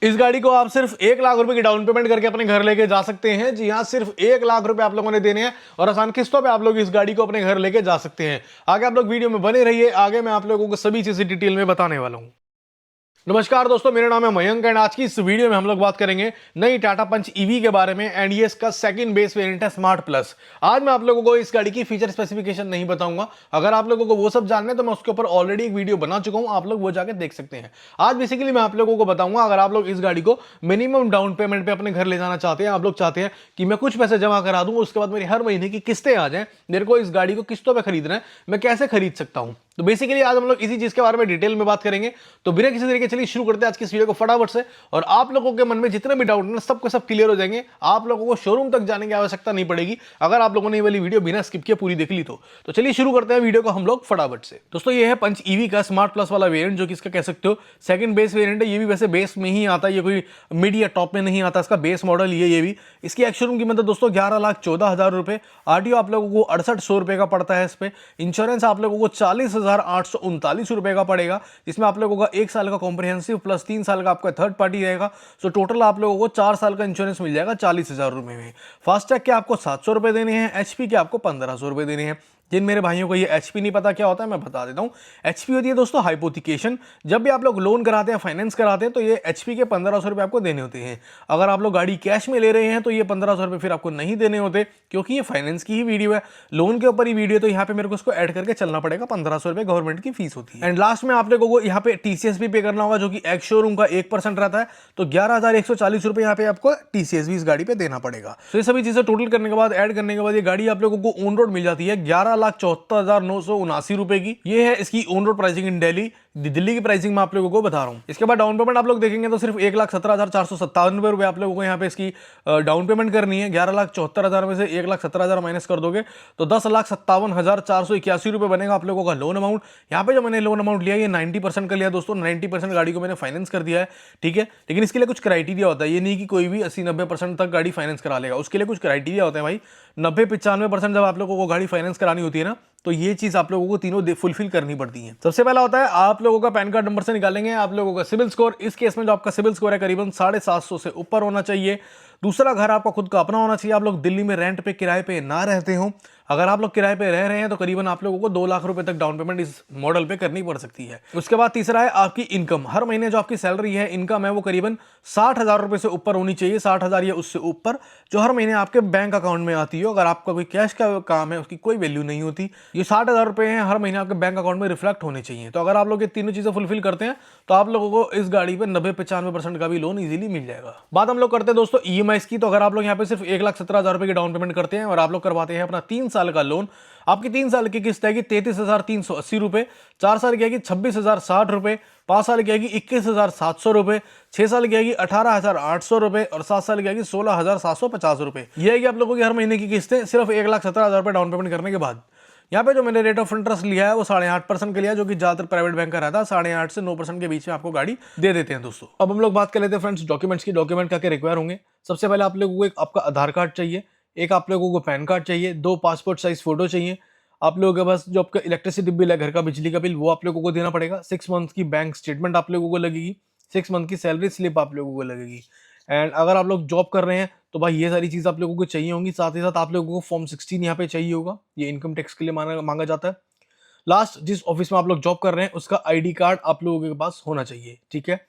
इस गाड़ी को आप सिर्फ 1 लाख रुपए की डाउन पेमेंट करके अपने घर लेके जा सकते हैं। जी हाँ, सिर्फ 1 लाख रुपए आप लोगों ने देने हैं और आसान किस्तों पे आप लोग इस गाड़ी को अपने घर लेके जा सकते हैं। आगे आप लोग वीडियो में बने रहिए, आगे मैं आप लोगों को सभी चीजें डिटेल में बताने वाला हूँ। नमस्कार दोस्तों, मेरा नाम है मयंक एंड आज की इस वीडियो में हम लोग बात करेंगे नई टाटा पंच ईवी के बारे में एंड ये इसका सेकंड बेस वेरिएंट है स्मार्ट प्लस। आज मैं आप लोगों को इस गाड़ी की फीचर स्पेसिफिकेशन नहीं बताऊंगा। अगर आप लोगों को वो सब जानना है तो मैं उसके ऊपर ऑलरेडी एक वीडियो बना चुका हूं, आप लोग वो जाके देख सकते हैं। आज बेसिकली मैं आप लोगों को बताऊंगा, अगर आप लोग इस गाड़ी को मिनिमम डाउन पेमेंट पे अपने घर ले जाना चाहते हैं, आप लोग चाहते हैं कि मैं कुछ पैसे जमा करा दूं, उसके बाद मेरी हर महीने की किस्तें आ जाएं, मेरे को इस गाड़ी को किस्तों पर खरीदना है, मैं कैसे खरीद सकता हूं। तो बेसिकली आज हम लोग इसी चीज के बारे में डिटेल में बात करेंगे। तो बिना किसी तरीके चलिए शुरू करते हैं आज की इस वीडियो को फटाफट से। और आप लोगों के मन में जितने भी डाउट है सबके सब क्लियर हो जाएंगे। आप लोगों को शोरूम तक जाने की आवश्यकता नहीं पड़ेगी अगर आप लोगों ने ये वाली वीडियो बिना स्किप किए पूरी देख ली तो चलिए शुरू करते हैं वीडियो को हम लोग फटाफट से। दोस्तों ये है पंच ईवी का स्मार्ट प्लस वाला वेरिएंट, जो कि इसका कह सकते हो सेकंड बेस वेरिएंट है। ये भी वैसे बेस में ही आता है, ये कोई मिड या टॉप में नहीं आता, इसका बेस मॉडल ये भी। इसकी एक्स-शोरूम कीमत है दोस्तों 11,14,000 रुपए। आरटीओ आप लोगों को 6800 रुपए का पड़ता है इस पे। इंश्योरेंस आप लोगों को 40,839 रुपए का पड़ेगा, जिसमें आप लोगों का 1 साल का कॉम्प्रिहेंसिव प्लस 3 साल का आपका थर्ड पार्टी रहेगा। सो टोटल आप लोगों को 4 साल का इंश्योरेंस मिल जाएगा 40,000 रुपए में। फास्टैग के आपको 700 रुपए देने हैं, एचपी के आपको 1500 रुपए देने हैं। जिन मेरे भाइयों को ये एचपी नहीं पता क्या होता है मैं बता देता हूँ। एचपी होती है दोस्तों हाइपोथिकेशन। जब भी आप लोग लोन कराते हैं, फाइनेंस कराते हैं, तो ये एचपी के 1500 रुपए आपको देने होते हैं। अगर आप लोग गाड़ी कैश में ले रहे हैं तो ये 1500 रुपए फिर आपको नहीं देने होते, क्योंकि ये फाइनेंस की ही वीडियो है, लोन के ऊपर ही वीडियो। तो यहाँ पे मेरे को इसको ऐड करके चलना पड़ेगा। 1500 रुपए गवर्नमेंट की फीस होती है। एंड लास्ट में आप लोगों को यहाँ पे टीसीएस भी पे करना होगा, जो कि एक्स शोरूम का 1% रहता है। तो 11,140 रुपए यहाँ पे आपको टीसीएस भी इस गाड़ी पे देना पड़ेगा। तो ये सभी चीजें टोटल करने के बाद, ऐड करने के बाद, ये गाड़ी आप लोगों को ऑन रोड मिल जाती है 11,74,979 रुपए की। ये है इसकी ऑन रोड प्राइसिंग इन दिल्ली की प्राइसिंग मैं आप लोगों को बता रहा हूं। इसके बाद डाउन पेमेंट आप लोग देखेंगे तो सिर्फ 1,17,497 रुपए आप लोगों को यहाँ पे इसकी डाउन पेमेंट करनी है। 11,74,000 में से 1,17,000 माइनस कर दोगे तो 10,57,481 रुपए बनेगा आप लोगों का लोन अमाउंट। यहाँ पे जो मैंने लोन अमाउंट लिया ये 90% का लिया दोस्तों। 90% गाड़ी को मैंने फाइनेंस कर दिया है, ठीक है। लेकिन इसके लिए कुछ क्राइटेरिया होता है, ये नहीं कि कोई भी 80-90% तक गाड़ी फाइनेंस करा लेगा। उसके लिए कुछ क्राइटेरिया होते हैं भाई। 90-95% जब आप लोगों को गाड़ी फाइनेंस करानी होती है ना, तो ये चीज आप लोगों को तीनों फुलफिल करनी पड़ती है। सबसे पहला होता है आप लोगों का पैन कार्ड नंबर से निकालेंगे आप लोगों का सिविल स्कोर। इस केस में जो आपका सिविल स्कोर है करीबन 750 से ऊपर होना चाहिए। दूसरा, घर आपका खुद का अपना होना चाहिए। आप लोग दिल्ली में रेंट पे, किराए पे ना रहते हो। अगर आप लोग किराए पे रह रहे हैं तो करीबन आप लोगों को 2 लाख रुपए तक डाउन पेमेंट इस मॉडल पे करनी पड़ सकती है। उसके बाद तीसरा है आपकी इनकम। हर महीने जो आपकी सैलरी है, इनकम है, वो करीबन 60,000 रुपए से ऊपर होनी चाहिए। 60,000 या उससे ऊपर, जो हर महीने आपके बैंक अकाउंट में आती हो। अगर आपका कोई कैश का काम है उसकी कोई वैल्यू नहीं होती। ये 60,000 रुपए हैं, हर महीने आपके बैंक अकाउंट में रिफ्लेक्ट होने चाहिए। तो अगर आप लोग ये तीनों चीजें फुलफिल करते हैं तो आप लोगों को इस गाड़ी पे 90-95% का भी लोन इजीली मिल जाएगा। बात हम लोग करते हैं दोस्तों ईएमआई की। तो अगर आप लोग यहाँ पे सिर्फ 1,17,000 रुपए की डाउन पेमेंट करते हैं और आप लोग करवाते हैं अपना 3 साल का लोन, आपकी 3 साल की किस्त आएगी 33,380 रुपए। 4 साल की आएगी 26,060 रुपए। 5 साल की आएगी 21,700 रुपए। 6 साल की आएगी 18,800 रुपए और 7 साल की आएगी 16,750 रुपए। ये आएगी आप लोगों की हर महीने की किस्तें सिर्फ 1,17,000 रुपए डाउन पेमेंट करने के बाद। यहाँ पे जो मैंने रेट ऑफ इंटरेस्ट लिया है वो 8.5% के लिया, जो कि ज्यादातर प्राइवेट बैंक का रहता है। 8.5 से 9% के बीच में आपको गाड़ी दे देते हैं दोस्तों। अब हम लोग बात कर लेते हैं फ्रेंड्स डॉक्यूमेंट्स की। डॉक्यूमेंट क्या क्या रिक्वायर होंगे। सबसे पहले आप लोगों को एक आपका आधार कार्ड चाहिए, एक आप लोगों को पैन कार्ड चाहिए, 2 पासपोर्ट साइज फोटो चाहिए। आप लोगों के पास जो आपका इलेक्ट्रिसिटी बिल है, घर का बिजली का बिल, वो आप लोगों को देना पड़ेगा। 6 मंथ की बैंक स्टेटमेंट आप लोगों को लगेगी। 6 मंथ की सैलरी स्लिप आप लोगों को लगेगी। एंड अगर आप लोग जॉब कर रहे हैं तो भाई ये सारी चीज आप लोगों को चाहिए होंगी। साथ ही साथ आप लोगों को फॉर्म 16 यहाँ पे चाहिए होगा, ये इनकम टैक्स के लिए मांगा जाता है। लास्ट, जिस ऑफिस में आप लोग जॉब कर रहे हैं उसका आईडी कार्ड आप लोगों के पास होना चाहिए, ठीक है।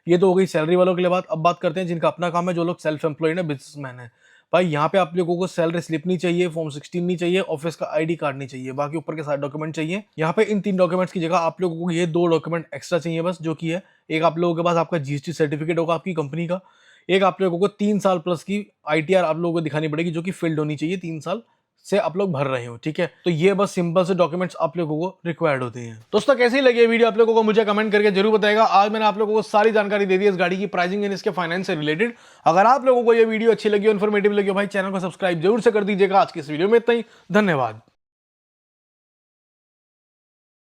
ये तो हो गई सैलरी वालों के लिए बात। अब बात करते हैं जिनका अपना काम है, जो लोग सेल्फ एम्प्लॉयड है, बिजनेसमैन है। भाई यहाँ पे आप लोगों को सैलरी स्लिप नहीं चाहिए, फॉर्म 16 नहीं चाहिए, ऑफिस का आईडी कार्ड नहीं चाहिए, बाकी ऊपर के सारे डॉक्यूमेंट चाहिए। यहाँ पे इन 3 डॉक्यूमेंट्स की जगह आप लोगों को ये 2 डॉक्यूमेंट एक्स्ट्रा चाहिए बस, जो कि है एक आप लोगों के पास आपका जीएसटी सर्टिफिकेट होगा आपकी कंपनी का। एक आप लोगों को 3 साल प्लस की आईटीआर आप लोगों को दिखानी पड़ेगी, जो कि फिल्ड होनी चाहिए। 3 साल से आप लोग भर रहे हो, ठीक है। तो ये बस सिंपल से डॉक्यूमेंट्स आप लोगों को रिक्वायर्ड होते हैं। दोस्तों कैसी लगी ये वीडियो आप लोगों को मुझे कमेंट करके जरूर बताएगा। आज मैंने आप लोगों को सारी जानकारी दे दी इस गाड़ी की प्राइसिंग एंड इसके फाइनेंस से रिलेटेड। अगर आप लोगों को ये वीडियो अच्छी लगी, इन्फॉर्मेटिव लगी हो, भाई चैनल को सब्सक्राइब जरूर से कर दीजिएगा। आज की इस वीडियो में इतना ही, धन्यवाद।